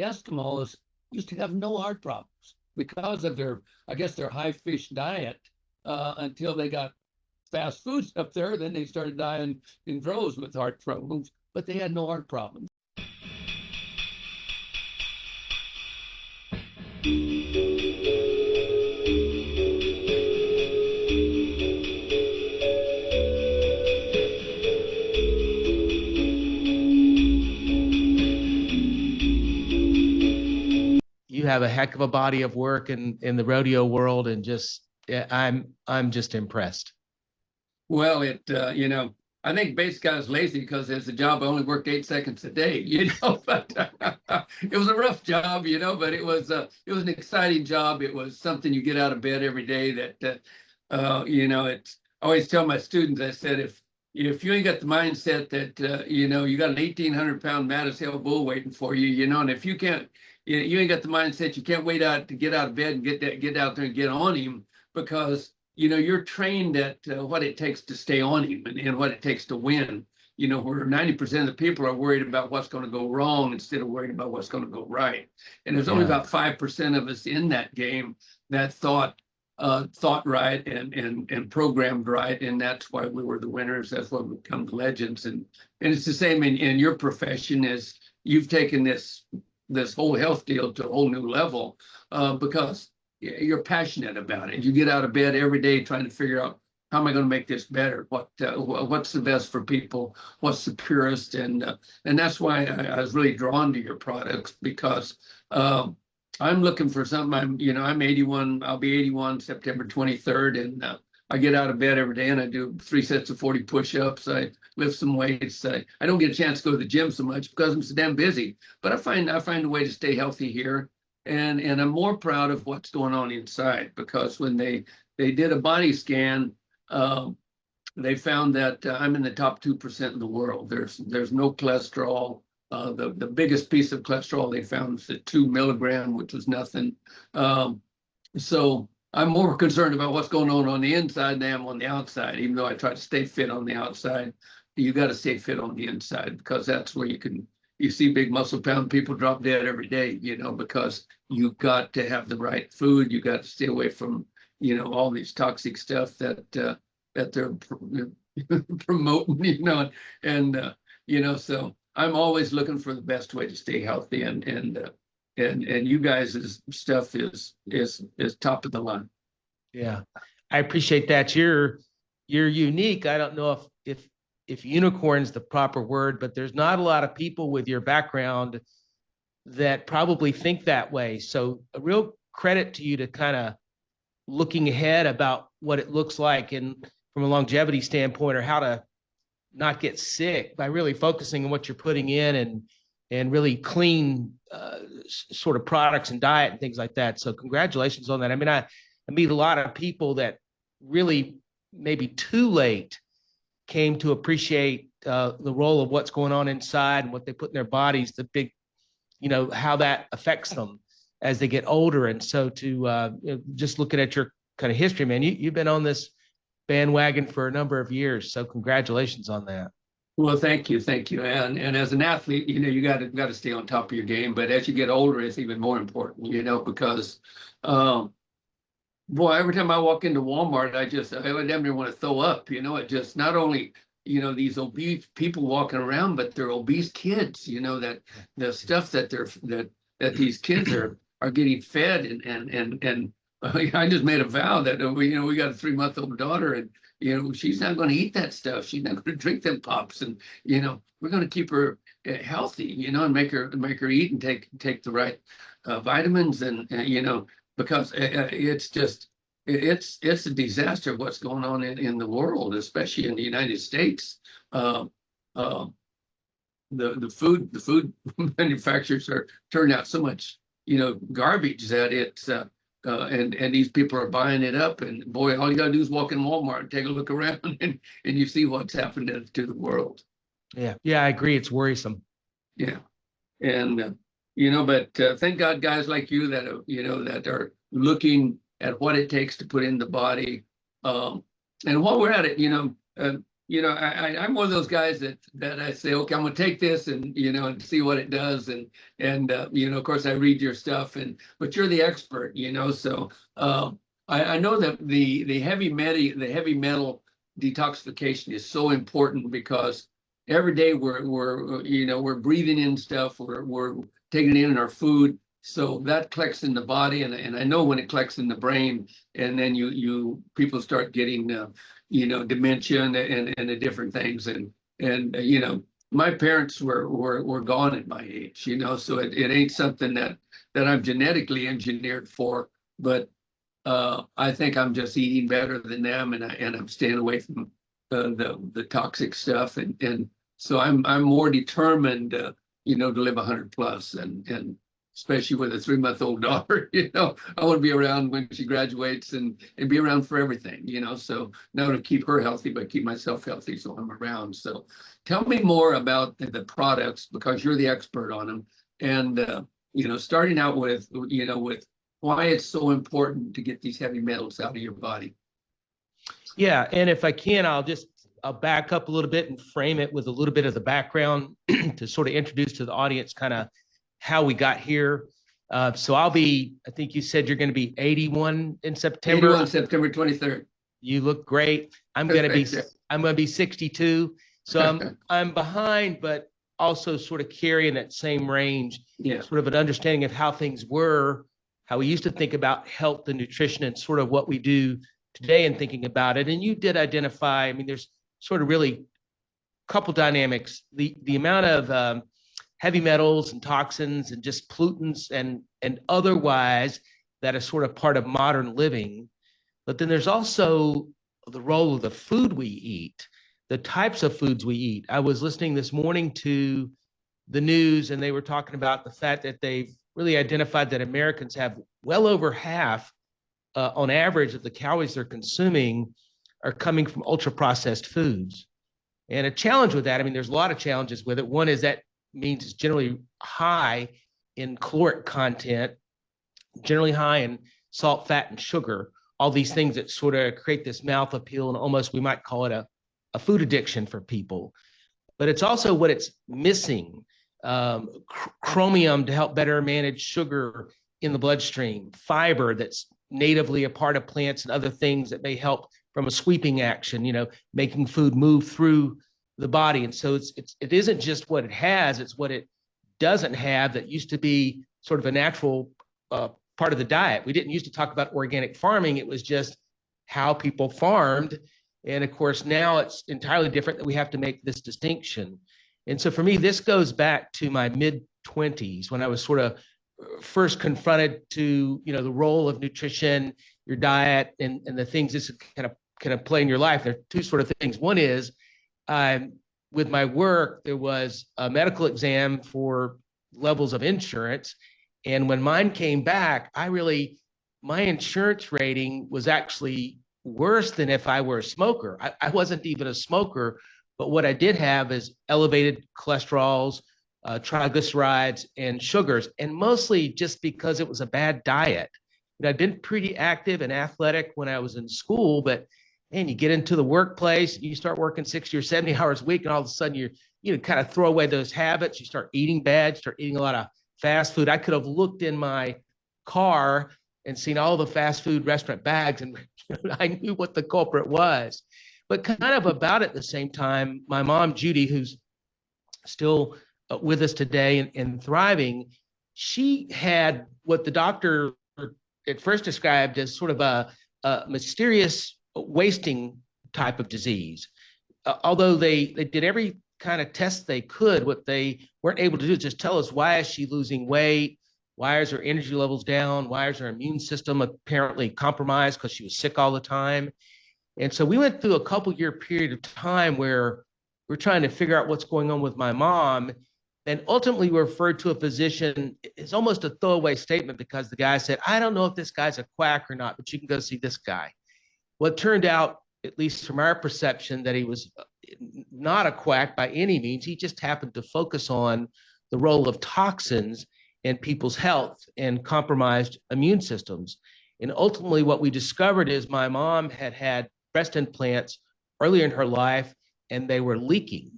Eskimos used to have no heart problems because of their, I guess, their high fish diet until they got fast foods up there. Then they started dying in droves with heart problems, but they had no heart problems. You have a heck of a body of work in the rodeo world, and just I'm just impressed. Well, I think base guy is lazy because it's a job I only worked 8 seconds a day, but it was a rough job, but it was an exciting job. It was something you get out of bed every day that, it's, I always tell my students, I said, if you ain't got the mindset that, you got an 1,800-pound Mattis Hill bull waiting for you, and if you can't, you ain't got the mindset, you can't wait out to get out of bed and get out there and get on him, because you're trained at what it takes to stay on him and what it takes to win. Where 90% of the people are worried about what's going to go wrong instead of worried about what's going to go right. And there's only about 5% of us in that game that thought right and programmed right, and that's why we were the winners. That's why we become the legends. And it's the same in your profession, as you've taken this whole health deal to a whole new level because you're passionate about it. You get out of bed every day trying to figure out, how am I going to make this better? What's the best for people? What's the purest? And that's why I was really drawn to your products, because I'm looking for something. I'm 81. I'll be 81 September 23rd, and I get out of bed every day and I do 3 sets of 40 push-ups. I lift some weights. I don't get a chance to go to the gym so much because I'm so damn busy. But I find a way to stay healthy here. And I'm more proud of what's going on inside, because when they did a body scan, they found that I'm in the top 2% in the world. There's no cholesterol. The biggest piece of cholesterol they found was at 2 milligram, which was nothing. So I'm more concerned about what's going on the inside than I am on the outside. Even though I try to stay fit on the outside, you got to stay fit on the inside, because that's where you see big muscle pound people drop dead every day, because you've got to have the right food. You got to stay away from, all these toxic stuff that they're promoting, and so I'm always looking for the best way to stay healthy, and you guys' stuff is top of the line. Yeah, I appreciate that. You're unique. I don't know if unicorn's the proper word, but there's not a lot of people with your background that probably think that way. So a real credit to you to kind of looking ahead about what it looks like, and from a longevity standpoint, or how to not get sick by really focusing on what you're putting in, and really clean sort of products and diet and things like that. So congratulations on that. I mean, I meet a lot of people that really maybe too late came to appreciate the role of what's going on inside and what they put in their bodies, the big, how that affects them as they get older. And so to just looking at your kind of history, man, you've been on this bandwagon for a number of years. So congratulations on that. Well, thank you. And as an athlete, you got to stay on top of your game. But as you get older, it's even more important, because boy, every time I walk into Walmart, I damn near want to throw up. It just, not only, these obese people walking around, but they're obese kids, that the stuff that these kids are getting fed, and I just made a vow that we got a 3-month-old daughter, and she's not going to eat that stuff. She's not going to drink them pops, and we're going to keep her healthy, and make her eat and take the right vitamins, and because it's a disaster what's going on in the world, especially in the United States. The food manufacturers are turning out so much garbage that it's and these people are buying it up, and boy, all you gotta do is walk in Walmart and take a look around, and you see what's happened to the world. Yeah, I agree. It's worrisome. Yeah, and but thank God, guys like you that that are looking at what it takes to put in the body. And while we're at it, I'm one of those guys that I say, okay, I'm gonna take this and and see what it does, and of course I read your stuff, but you're the expert, so I know that the heavy metal detoxification is so important because every day we're breathing in stuff, we're taking it in our food, so that collects in the body, and I know when it collects in the brain, and then people start getting dementia and the different things, and my parents were gone at my age, so it ain't something that I'm genetically engineered for, but I think I'm just eating better than them, and I'm staying away from the toxic stuff, and so I'm more determined, to live 100 plus, and especially with a 3-month-old daughter, I want to be around when she graduates and be around for everything, so not to keep her healthy, but keep myself healthy, so I'm around. So tell me more about the products, because you're the expert on them, and starting out with why it's so important to get these heavy metals out of your body. Yeah, and if I can, I'll back up a little bit and frame it with a little bit of the background to sort of introduce to the audience kind of how we got here. So I think you said you're going to be 81 in September. 81, September 23rd. You look great. I'm going to be 62. So I'm behind, but also sort of carrying that same range, sort of an understanding of how things were, how we used to think about health and nutrition, and sort of what we do today in thinking about it. And you did identify, there's sort of really a couple dynamics. The amount of heavy metals and toxins and just pollutants and otherwise that is sort of part of modern living. But then there's also the role of the food we eat, the types of foods we eat. I was listening this morning to the news, and they were talking about the fact that they've really identified that Americans have well over half, on average, of the calories they're consuming are coming from ultra-processed foods. And a challenge with that, there's a lot of challenges with it. One is that means it's generally high in caloric content, generally high in salt, fat, and sugar, all these things that sort of create this mouth appeal, and almost we might call it a food addiction for people. But it's also what it's missing. Chromium to help better manage sugar in the bloodstream, fiber that's natively a part of plants, and other things that may help from a sweeping action, making food move through the body. And so it isn't just what it has, it's what it doesn't have that used to be sort of a natural part of the diet. We didn't used to talk about organic farming, it was just how people farmed. And of course, now it's entirely different, that we have to make this distinction. And so for me, this goes back to my mid-20s when I was sort of first confronted to, the role of nutrition, your diet, and the things this kind of play in your life. There are two sort of things. One is, with my work, there was a medical exam for levels of insurance. And when mine came back, my insurance rating was actually worse than if I were a smoker. I wasn't even a smoker, but what I did have is elevated cholesterols, triglycerides, and sugars, and mostly just because it was a bad diet. I'd been pretty active and athletic when I was in school, but man, you get into the workplace, you start working 60 or 70 hours a week, and all of a sudden you kind of throw away those habits. You start eating bad, you start eating a lot of fast food. I could have looked in my car and seen all the fast food restaurant bags, and I knew what the culprit was. But kind of about at the same time, my mom, Judy, who's still with us today and thriving, she had what the doctor at first described as sort of a mysterious wasting type of disease. Although they did every kind of test they could, what they weren't able to do is just tell us, why is she losing weight? Why is her energy levels down? Why is her immune system apparently compromised because she was sick all the time? And so we went through a couple-year period of time where we're trying to figure out what's going on with my mom. And ultimately we referred to a physician. It's almost a throwaway statement because the guy said, I don't know if this guy's a quack or not, but you can go see this guy. Well, it turned out, at least from our perception, that he was not a quack by any means. He just happened to focus on the role of toxins in people's health and compromised immune systems. And ultimately what we discovered is my mom had breast implants earlier in her life, and they were leaking.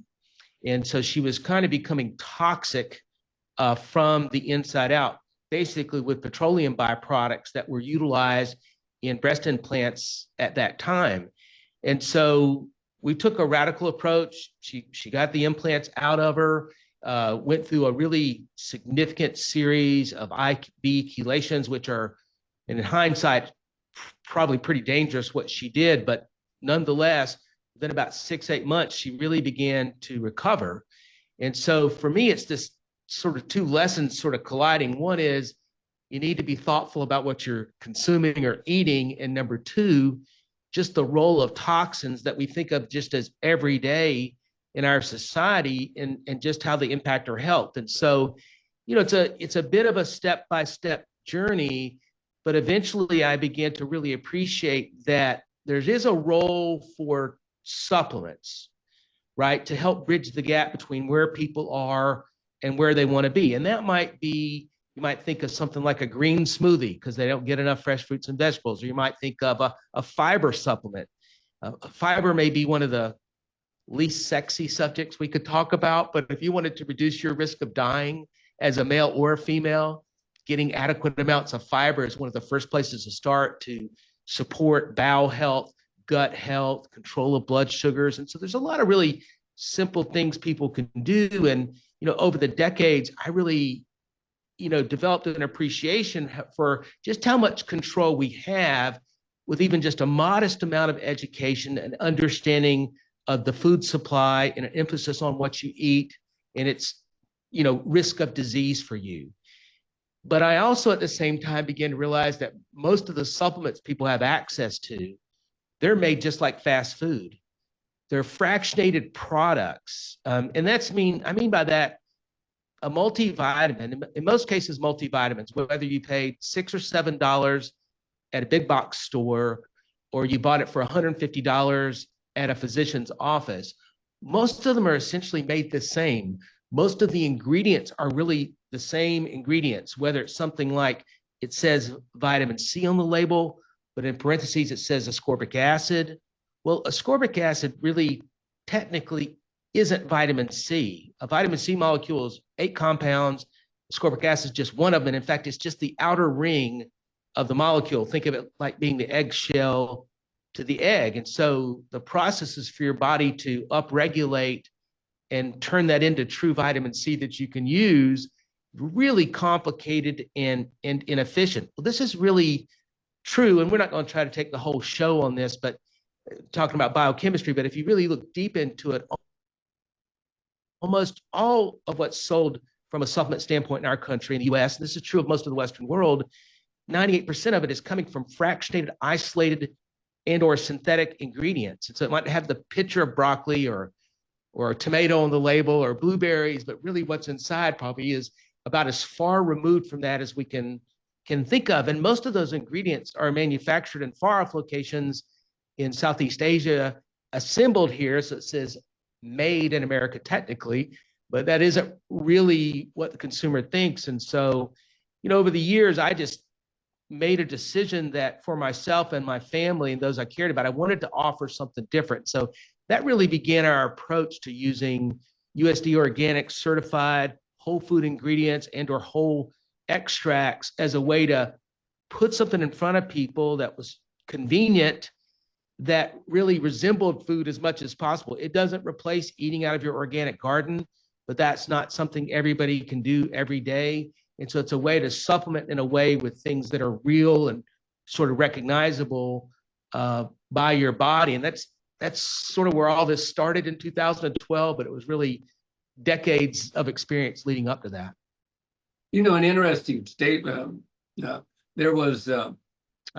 And so she was kind of becoming toxic from the inside out, basically with petroleum byproducts that were utilized in breast implants at that time. And so we took a radical approach. She got the implants out of her, went through a really significant series of IV chelations, which are, in hindsight, probably pretty dangerous what she did, but nonetheless, within about 6-8 months, she really began to recover. And so for me, it's this sort of two lessons sort of colliding. One is you need to be thoughtful about what you're consuming or eating. And number two, just the role of toxins that we think of just as everyday in our society, and just how they impact our health. And so, it's a bit of a step-by-step journey, but eventually I began to really appreciate that there is a role for supplements, right, to help bridge the gap between where people are and where they want to be. And that might be, you might think of something like a green smoothie because they don't get enough fresh fruits and vegetables, or you might think of a fiber supplement. Fiber may be one of the least sexy subjects we could talk about, but if you wanted to reduce your risk of dying as a male or a female, getting adequate amounts of fiber is one of the first places to start to support bowel health, gut health, control of blood sugars. And so there's a lot of really simple things people can do. And, over the decades, I really, developed an appreciation for just how much control we have with even just a modest amount of education and understanding of the food supply and an emphasis on what you eat and its, risk of disease for you. But I also at the same time began to realize that most of the supplements people have access to, they're made just like fast food. They're fractionated products. And I mean by that, a multivitamin, in most cases, multivitamins, whether you paid $6 or $7 at a big box store, or you bought it for $150 at a physician's office, most of them are essentially made the same. Most of the ingredients are really the same ingredients, whether it's something like it says vitamin C on the label, but in parentheses, it says ascorbic acid. Well, ascorbic acid really technically isn't vitamin C. A vitamin C molecule is 8 compounds. Ascorbic acid is just one of them. And in fact, it's just the outer ring of the molecule. Think of it like being the eggshell to the egg. And so the processes for your body to upregulate and turn that into true vitamin C that you can use, really complicated and inefficient. Well, this is really true. And we're not going to try to take the whole show on this, but talking about biochemistry, but if you really look deep into it, almost all of what's sold from a supplement standpoint in our country, in the US, and this is true of most of the Western world, 98% of it is coming from fractionated, isolated, and or synthetic ingredients. And so it might have the picture of broccoli or a tomato on the label or blueberries, but really what's inside probably is about as far removed from that as we can think of. And most of those ingredients are manufactured in far-off locations in Southeast Asia, assembled here. So it says made in America technically, but that isn't really what the consumer thinks. And so, over the years, I just made a decision that for myself and my family and those I cared about, I wanted to offer something different. So that really began our approach to using USD organic certified whole food ingredients and or whole extracts as a way to put something in front of people that was convenient, that really resembled food as much as possible. It doesn't replace eating out of your organic garden, but that's not something everybody can do every day. And so it's a way to supplement in a way with things that are real and sort of recognizable by your body. And that's sort of where all this started in 2012, but it was really decades of experience leading up to that. An interesting statement. There was a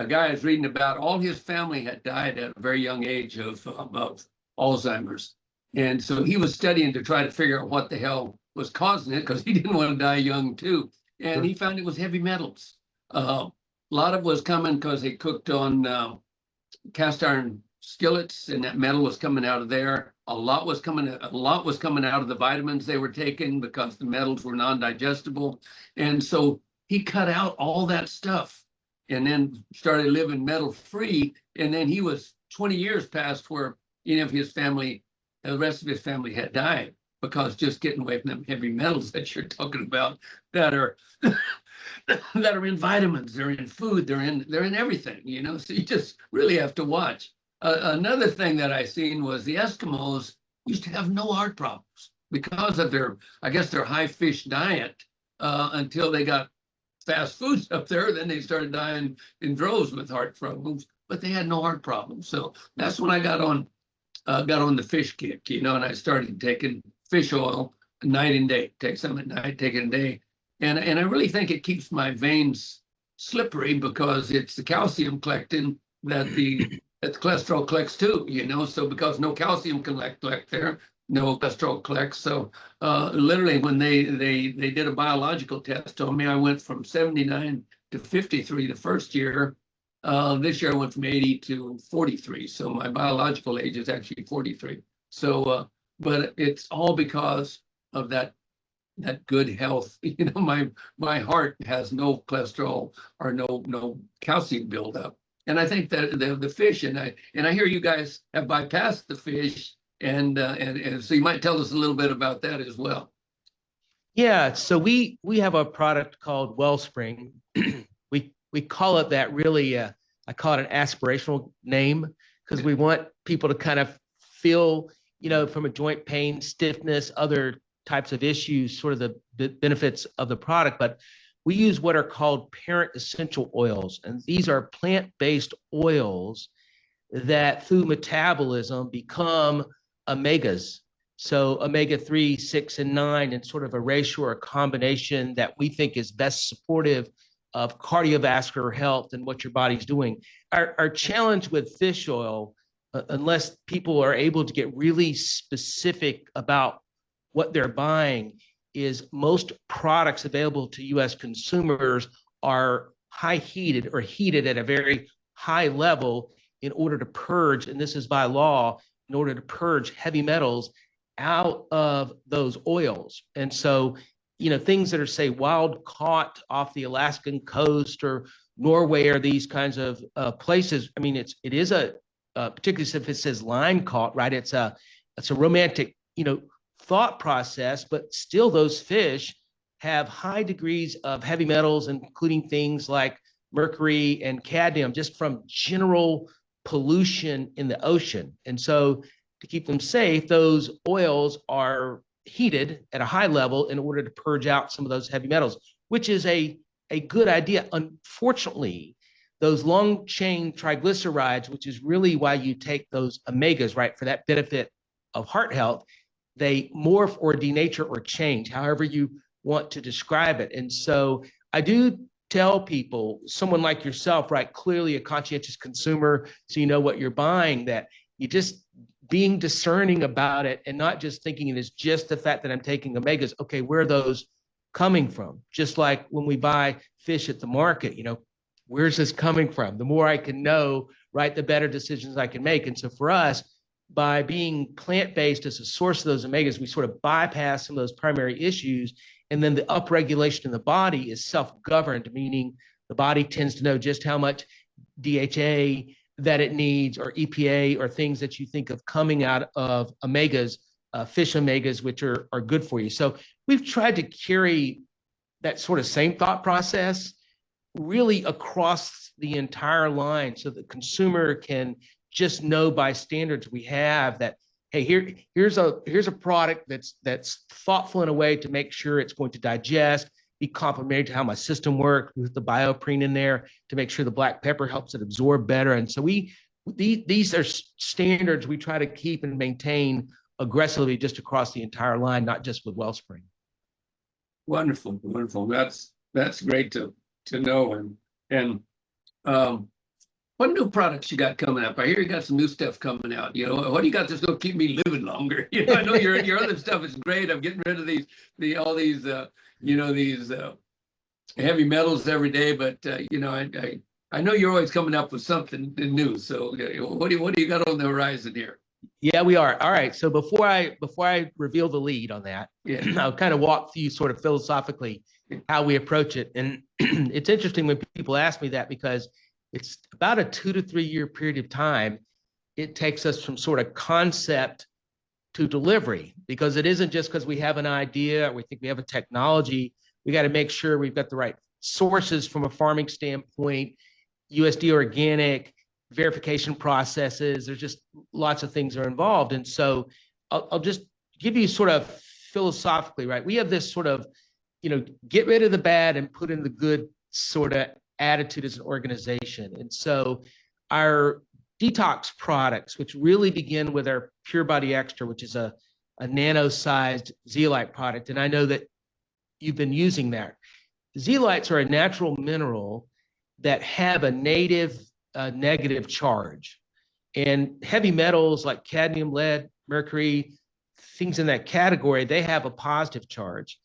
guy I was reading about, all his family had died at a very young age of Alzheimer's. And so he was studying to try to figure out what the hell was causing it, because he didn't want to die young too. And he found it was heavy metals. A lot of it was coming because they cooked on cast iron skillets, and that metal was coming out of there. A lot was coming out of the vitamins they were taking because the metals were non-digestible. And so he cut out all that stuff and then started living metal free. And then he was 20 years past where his family and the rest of his family had died because just getting away from them heavy metals that you're talking about that are that are in vitamins, they're in food, they're in everything, you know. So you just really have to watch. Another thing that I seen was the Eskimos used to have no heart problems because of their, I guess, their high fish diet until they got fast foods up there. Then they started dying in droves with heart problems, but they had no heart problems. So that's when I got on the fish kick, you know, and I started taking fish oil night and day. Take some at night, take it a day, and I really think it keeps my veins slippery because it's the calcium collecting that the cholesterol collects too, you know. So because no calcium collect there, no cholesterol collects. So literally, when they did a biological test on me, I went from 79 to 53 the first year. This year I went from 80 to 43. So my biological age is actually 43. So, but it's all because of that good health. You know, my heart has no cholesterol or no calcium buildup. And I think that the fish, and I hear you guys have bypassed the fish, and so you might tell us a little bit about that as well. Yeah, so we have a product called Wellspring. we call it that, really. I call it an aspirational name because we want people to kind of feel, you know, from a joint pain, stiffness, other types of issues, sort of the benefits of the product. But we use what are called parent essential oils, and these are plant-based oils that through metabolism become omegas. So omega-3, 6, and 9 in sort of a ratio or a combination that we think is best supportive of cardiovascular health and what your body's doing. Our challenge with fish oil, unless people are able to get really specific about what they're buying, is most products available to US consumers are high heated or heated at a very high level in order to purge, and this is by law, in order to purge heavy metals out of those oils. And so, you know, things that are, say, wild caught off the Alaskan coast or Norway or these kinds of places. I mean, it is a particularly if it says line caught, right? It's a romantic, you know, thought process, but still those fish have high degrees of heavy metals, including things like mercury and cadmium, just from general pollution in the ocean. And so to keep them safe, those oils are heated at a high level in order to purge out some of those heavy metals, which is a good idea. Unfortunately, those long chain triglycerides, which is really why you take those omegas, right, for that benefit of heart health, they morph or denature or change, however you want to describe it. And so I do tell people, someone like yourself, right, clearly a conscientious consumer, so you know what you're buying, that you just being discerning about it and not just thinking it is just the fact that I'm taking omegas. Okay, where are those coming from? Just like when we buy fish at the market, you know, where's this coming from? The more I can know, right, the better decisions I can make. And so for us, by being plant-based as a source of those omegas, we sort of bypass some of those primary issues. And then the upregulation in the body is self-governed, meaning the body tends to know just how much DHA that it needs, or EPA, or things that you think of coming out of omegas, fish omegas, which are good for you. So we've tried to carry that sort of same thought process really across the entire line, so the consumer can just know by standards we have that, hey, here's a product that's thoughtful in a way to make sure it's going to digest, be complementary to how my system works, with the bioprene in there to make sure the black pepper helps it absorb better. And so these are standards we try to keep and maintain aggressively just across the entire line, not just with Wellspring. Wonderful, wonderful. That's great to know. And what new products you got coming up? I hear you got some new stuff coming out. You know, what do you got that's going to keep me living longer? You know, I know your other stuff is great. I'm getting rid of all these heavy metals every day, but you know, I know you're always coming up with something new. So what do you got on the horizon here? Yeah, we are. All right. So before I reveal the lead on that, yeah, I'll kind of walk through sort of philosophically how we approach it. And it's interesting when people ask me that, because it's about a 2 to 3 year period of time it takes us from sort of concept to delivery, because it isn't just because we have an idea or we think we have a technology. We got to make sure we've got the right sources from a farming standpoint, USD organic, verification processes. There's just lots of things are involved. And so I'll just give you sort of philosophically, right? We have this sort of, get rid of the bad and put in the good sort of attitude as an organization. And so our detox products, which really begin with our Pure Body Extra, which is a nano-sized zeolite product. And I know that you've been using that. Zeolites are a natural mineral that have a native negative charge. And heavy metals like cadmium, lead, mercury, things in that category, they have a positive charge.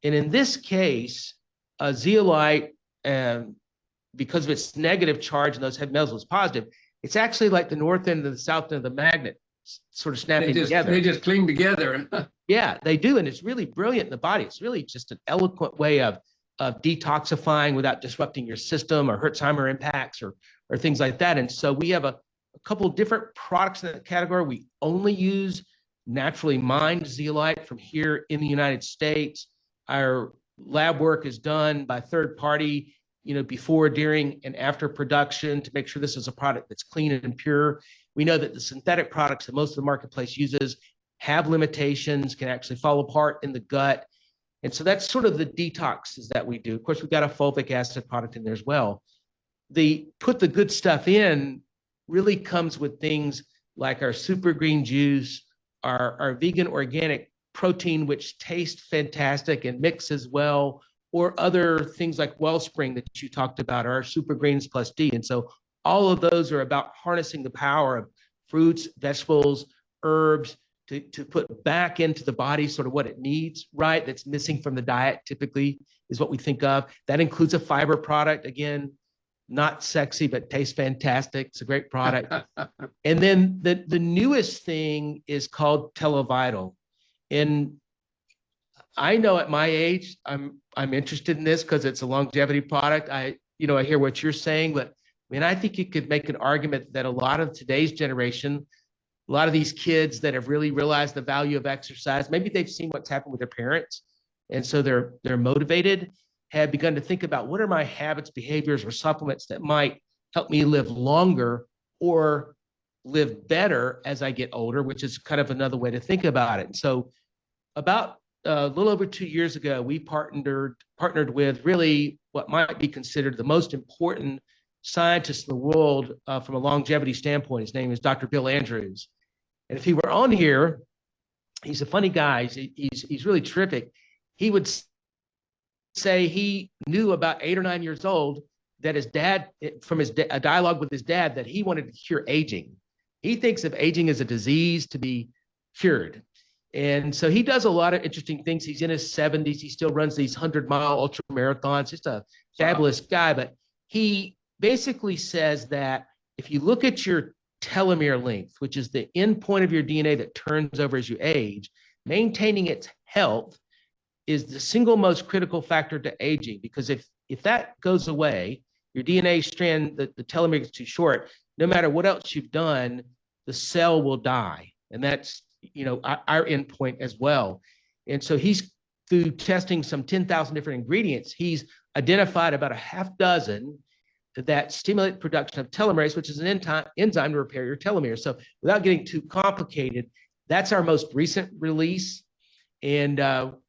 And in this case, a zeolite, because of its negative charge and those heavy metals was positive, it's actually like the north end and the south end of the magnet sort of snapping together. They just cling together. Yeah, they do. And it's really brilliant in the body. It's really just an eloquent way of detoxifying without disrupting your system or Hertzheimer impacts or things like that. And so we have a couple of different products in that category. We only use naturally mined zeolite from here in the United States. Our lab work is done by third party, before, during, and after production to make sure this is a product that's clean and pure. We know that the synthetic products that most of the marketplace uses have limitations, can actually fall apart in the gut. And so that's sort of the detoxes that we do. Of course, we've got a fulvic acid product in there as well. The put the good stuff in really comes with things like our super green juice, our vegan organic protein, which tastes fantastic and mixes well, or other things like Wellspring that you talked about, or our Super Greens Plus D. And so all of those are about harnessing the power of fruits, vegetables, herbs to put back into the body sort of what it needs, right? That's missing from the diet typically is what we think of. That includes a fiber product. Again, not sexy, but tastes fantastic. It's a great product. And then the newest thing is called Televital. And I know at my age, I'm interested in this because it's a longevity product. I hear what you're saying, but I think you could make an argument that a lot of today's generation, a lot of these kids that have really realized the value of exercise, maybe they've seen what's happened with their parents, and so they're motivated, have begun to think about what are my habits, behaviors, or supplements that might help me live longer or live better as I get older, which is kind of another way to think about it. And so about a little over 2 years ago, we partnered with really what might be considered the most important scientist in the world from a longevity standpoint. His name is Dr. Bill Andrews. And if he were on here, he's a funny guy. He's really terrific. He would say he knew about 8 or 9 years old that his dad, from a dialogue with his dad, that he wanted to cure aging. He thinks of aging as a disease to be cured. And so he does a lot of interesting things. He's in his 70s. He still runs these 100-mile ultra marathons. Just a fabulous guy. But he basically says that if you look at your telomere length, which is the end point of your DNA that turns over as you age, maintaining its health is the single most critical factor to aging. Because if that goes away, your DNA strand, the telomere gets too short, no matter what else you've done, the cell will die. And that's our endpoint as well. And so he's, through testing some 10,000 different ingredients, he's identified about a half dozen that stimulate production of telomerase, which is an enzyme to repair your telomere. So without getting too complicated, that's our most recent release. And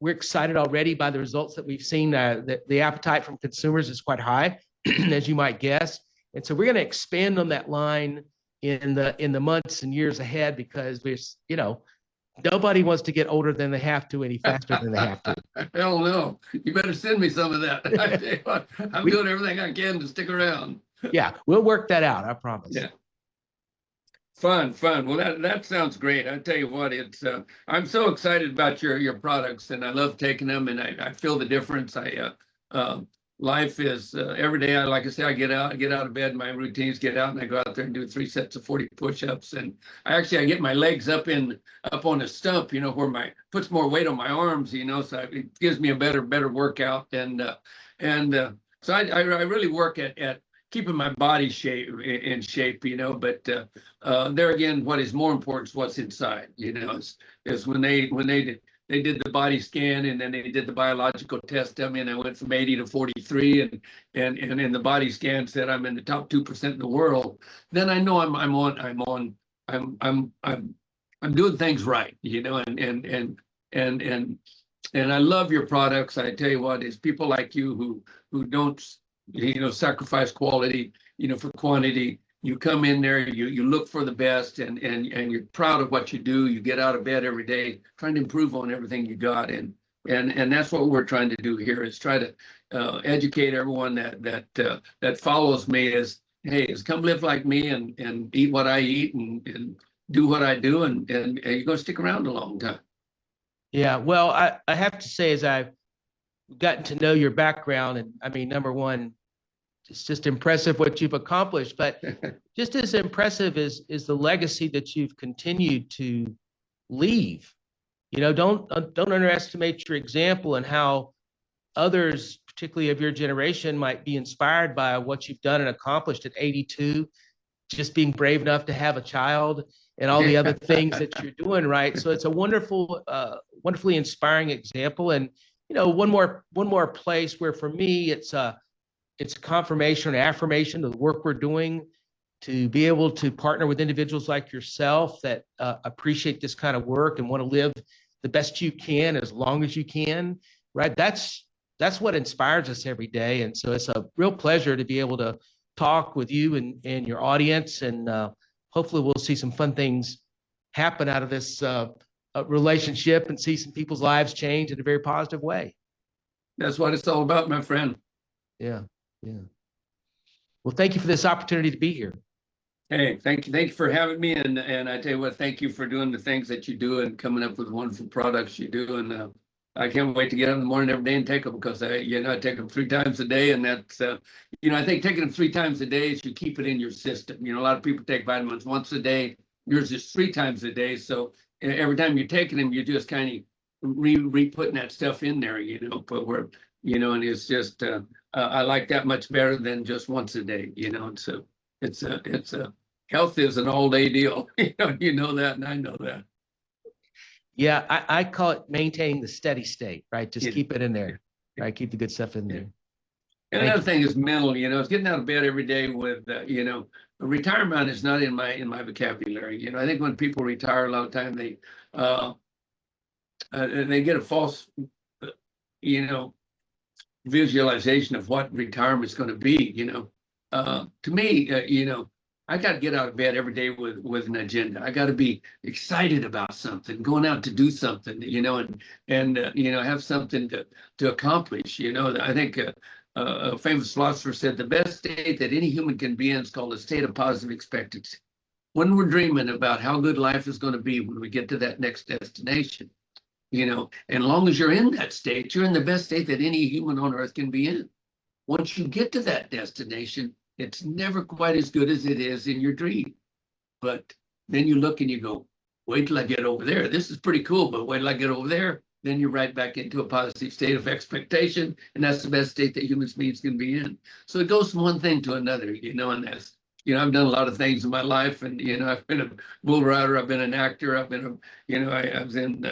we're excited already by the results that we've seen. The appetite from consumers is quite high, as you might guess. And so we're going to expand on that line in the months and years ahead, because nobody wants to get older than they have to any faster than they have to. Hell no. You better send me some of that. I'm doing everything I can to stick around. Yeah, we'll work that out, I promise. Yeah. Fun. Well, that sounds great. I tell you what, it's I'm so excited about your products, and I love taking them, and I feel the difference. Life is every day. Like I say, I get out of bed. My routines get out, and I go out there and do 3 sets of 40 push-ups. And I get my legs up on a stump, where puts more weight on my arms, so it gives me a better workout. And so I really work at keeping my body shape in shape, but there again, what is more important is what's inside, is when they did the body scan and then they did the biological test. I mean, I went from 80 to 43, and in the body scan said I'm in the top 2% in the world. Then I know I'm doing things right, and I love your products. I tell you what, it's people like you who don't sacrifice quality for quantity. You come in there, you look for the best, and you're proud of what you do. You get out of bed every day trying to improve on everything you got, and that's what we're trying to do here, is try to educate everyone that follows me, is come live like me and eat what I eat and do what I do, and you're going to stick around a long time. Yeah, well, I have to say, as I've gotten to know your background, and I mean, number one, it's just impressive what you've accomplished, but just as impressive is the legacy that you've continued to leave. Don't underestimate your example and how others, particularly of your generation, might be inspired by what you've done and accomplished at 82, just being brave enough to have a child and all the other things that you're doing, right? So it's a wonderfully inspiring example. And one more place where for me it's a confirmation or affirmation of the work we're doing, to be able to partner with individuals like yourself that appreciate this kind of work and want to live the best you can as long as you can, right? That's what inspires us every day. And so it's a real pleasure to be able to talk with you and your audience, and hopefully we'll see some fun things happen out of this relationship and see some people's lives change in a very positive way. That's what it's all about, my friend. Yeah. Well, thank you for this opportunity to be here. Hey, thank you for having me, and I tell you what, thank you for doing the things that you do and coming up with wonderful products you do, and I can't wait to get up in the morning every day and take them, because I take them 3 times a day, and that's I think taking them 3 times a day is you keep it in your system. A lot of people take vitamins once a day. Yours is 3 times a day, so every time you're taking them, you're just kind of re-putting that stuff in there, but we're and it's just I like that much better than just once a day, and so it's a health is an all-day deal. You know that, and I know that. Yeah, I call it maintaining the steady state, right? Just keep it in there, right? Keep the good stuff in there. And another thing is mental. It's getting out of bed every day with retirement is not in my vocabulary. I think when people retire, a lot of time they get a false visualization of what retirement is going to be. To me, I got to get out of bed every day with an agenda. I got to be excited about something, going out to do something, and have something to accomplish. I think a famous philosopher said the best state that any human can be in is called a state of positive expectancy. When we're dreaming about how good life is going to be when we get to that next destination, and as long as you're in that state, you're in the best state that any human on earth can be in. Once you get to that destination, it's never quite as good as it is in your dream. But then you look and you go, wait till I get over there. This is pretty cool, but wait till I get over there. Then you're right back into a positive state of expectation. And that's the best state that human beings can be in. So it goes from one thing to another, and that's, I've done a lot of things in my life, and, I've been a bull rider, I've been an actor, I've been I was in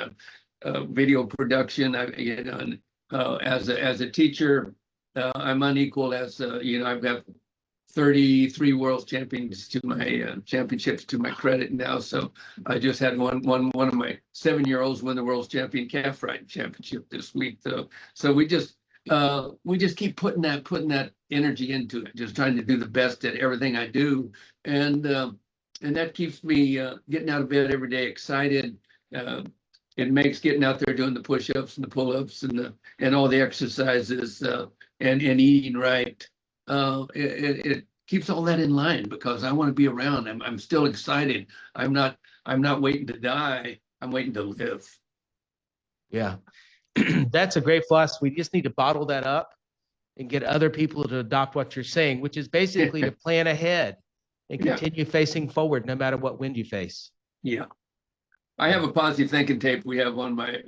video production, as a teacher, I'm unequal as, I've got 33 world champions to my championships to my credit now. So I just had one of my 7-year-olds win the world's champion calf riding championship this week. So we just keep putting that energy into it, just trying to do the best at everything I do, and that keeps me getting out of bed every day excited. It makes getting out there doing the push-ups and the pull-ups and all the exercises and eating right. It keeps all that in line, because I want to be around. I'm still excited. I'm not waiting to die. I'm waiting to live. Yeah, that's a great philosophy. We just need to bottle that up and get other people to adopt what you're saying, which is basically to plan ahead and continue facing forward no matter what wind you face. Yeah. I have a positive thinking tape we have on my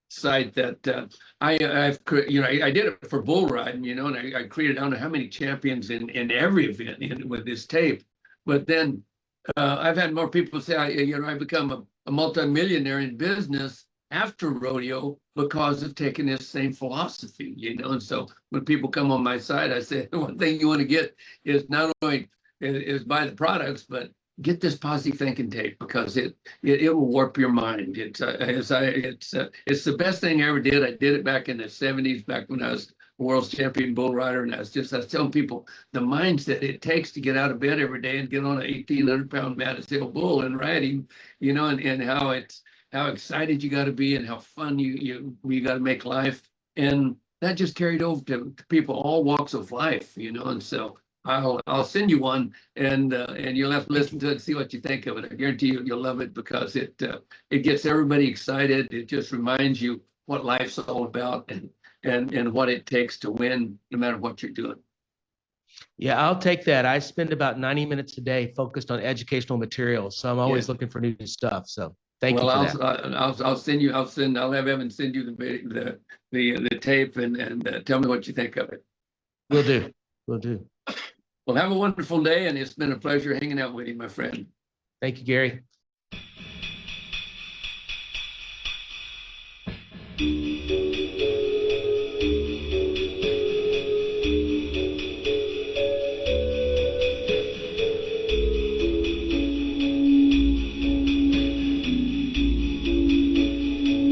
site that I did it for bull riding, and I created, I don't know how many champions in every event with this tape. But then I've had more people say, I become a multimillionaire in business after rodeo because of taking this same philosophy, And so when people come on my site, I say, one thing you want to get is not only is buy the products, but get this positive thinking tape, because it will warp your mind. It's the best thing I ever did. I did it back in the 70s, back when I was a world champion bull rider, and I was telling people the mindset it takes to get out of bed every day and get on an 1,800-pound Mattisale bull and ride him, and how excited you got to be and how fun you got to make life, and that just carried over to people all walks of life, and so. I'll send you one, and you'll have to listen to it and see what you think of it. I guarantee you'll love it, because it gets everybody excited. It just reminds you what life's all about and what it takes to win, no matter what you're doing. Yeah, I'll take that. I spend about 90 minutes a day focused on educational materials, so I'm always looking for new stuff. So thank you for that. I'll have Evan send you the tape and tell me what you think of it. Will do. Will do. Well, have a wonderful day, and it's been a pleasure hanging out with you, my friend. Thank you, Gary.